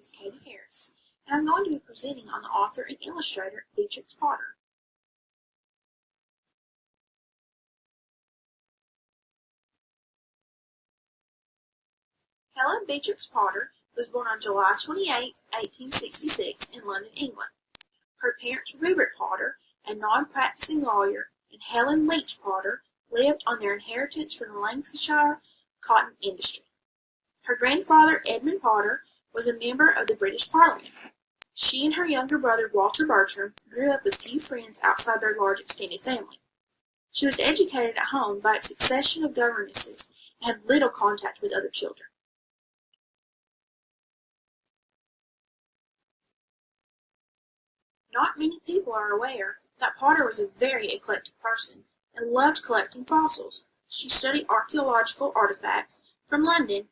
is Katie Harris, and I'm going to be presenting on the author and illustrator Beatrix Potter. Helen Beatrix Potter was born on July 28, 1866 in London, England. Her parents, Rupert Potter, a non-practicing lawyer, and Helen Leach Potter, lived on their inheritance from the Lancashire cotton industry. Her grandfather, Edmund Potter, was a member of the British Parliament. She and her younger brother, Walter Bertram, grew up with few friends outside their large extended family. She was educated at home by a succession of governesses and had little contact with other children. Not many people are aware that Potter was a very eclectic person and loved collecting fossils. She studied archaeological artifacts from London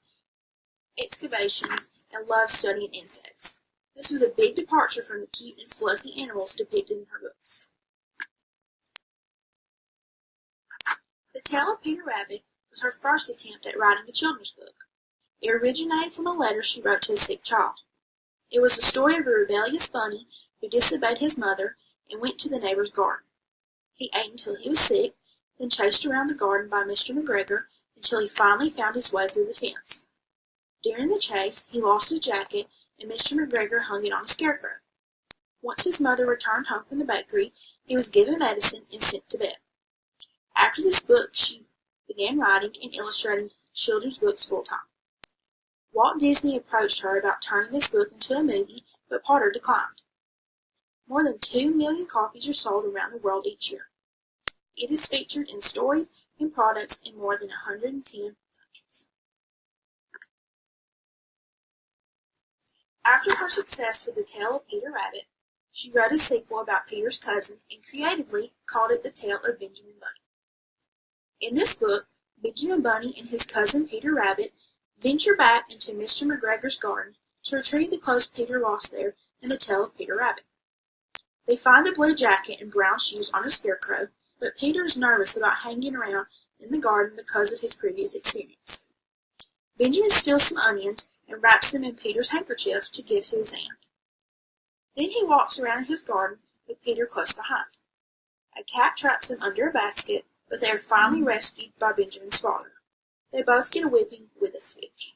excavations and loved studying insects. This was a big departure from the cute and fluffy animals depicted in her books. The Tale of Peter Rabbit was her first attempt at writing a children's book. It originated from a letter she wrote to a sick child. It was the story of a rebellious bunny who disobeyed his mother and went to the neighbor's garden. He ate until he was sick, then chased around the garden by Mr. McGregor until he finally found his way through the fence. During the chase, he lost his jacket, and Mr. McGregor hung it on a scarecrow. Once his mother returned home from the bakery, he was given medicine and sent to bed. After this book, she began writing and illustrating children's books full-time. Walt Disney approached her about turning this book into a movie, but Potter declined. More than 2 million copies are sold around the world each year. It is featured in stories and products in more than 110 countries. After her success with The Tale of Peter Rabbit, she wrote a sequel about Peter's cousin and creatively called it The Tale of Benjamin Bunny. In this book, Benjamin Bunny and his cousin Peter Rabbit venture back into Mr. McGregor's garden to retrieve the clothes Peter lost there in The Tale of Peter Rabbit. They find the blue jacket and brown shoes on a scarecrow, but Peter is nervous about hanging around in the garden because of his previous experience. Benjamin steals some onions and wraps them in Peter's handkerchief to give to his aunt. Then he walks around his garden with Peter close behind. A cat traps them under a basket, but they are finally rescued by Benjamin's father. They both get a whipping with a switch.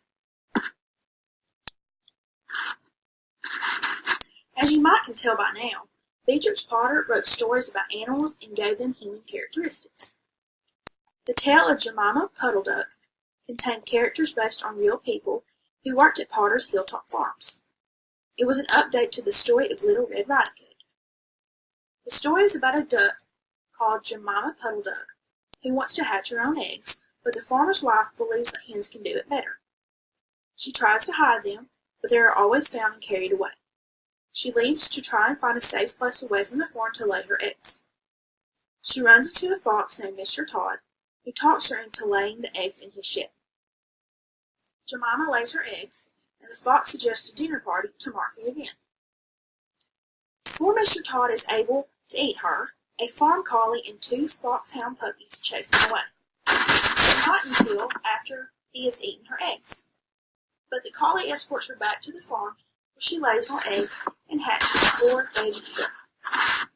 As you might can tell by now, Beatrix Potter wrote stories about animals and gave them human characteristics. The Tale of Jemima Puddle Duck contained characters based on real people who worked at Potter's Hilltop Farms. It was an update to the story of Little Red Riding Hood. The story is about a duck called Jemima Puddle Duck who wants to hatch her own eggs, but the farmer's wife believes that hens can do it better. She tries to hide them, but they are always found and carried away. She leaves to try and find a safe place away from the farm to lay her eggs. She runs into a fox named Mr. Todd, who talks her into laying the eggs in his shed. Jemima lays her eggs, and the fox suggests a dinner party to mark the event. Before Mr. Todd is able to eat her, a farm collie and 2 foxhound puppies chase him away. Not until after he has eaten her eggs. But the collie escorts her back to the farm, where she lays more eggs and hatches 4 baby ducks.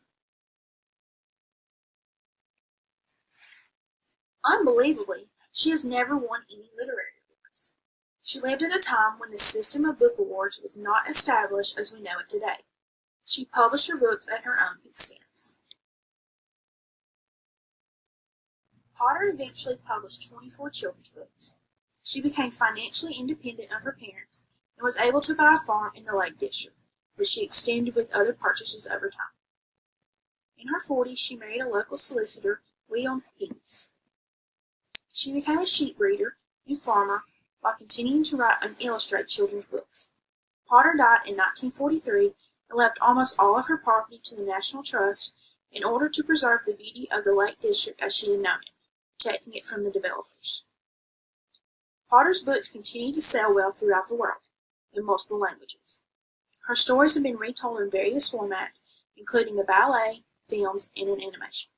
Unbelievably, she has never won any literary awards. She lived at a time when the system of book awards was not established as we know it today. She published her books at her own expense. Potter eventually published 24 children's books. She became financially independent of her parents and was able to buy a farm in the Lake District, which she extended with other purchases over time. In her 40s, she married a local solicitor, William Heath. She became a sheep breeder and farmer while continuing to write and illustrate children's books. Potter died in 1943 and left almost all of her property to the National Trust in order to preserve the beauty of the Lake District as she had known it, protecting it from the developers. Potter's books continue to sell well throughout the world, in multiple languages. Her stories have been retold in various formats, including a ballet, films, and an animation.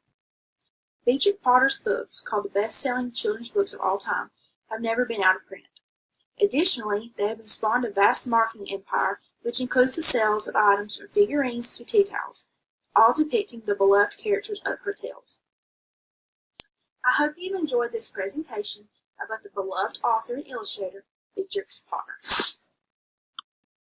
Beatrix Potter's books, called the best-selling children's books of all time, have never been out of print. Additionally, they have spawned a vast marketing empire which includes the sales of items from figurines to tea towels, all depicting the beloved characters of her tales. I hope you've enjoyed this presentation about the beloved author and illustrator, Beatrix Potter.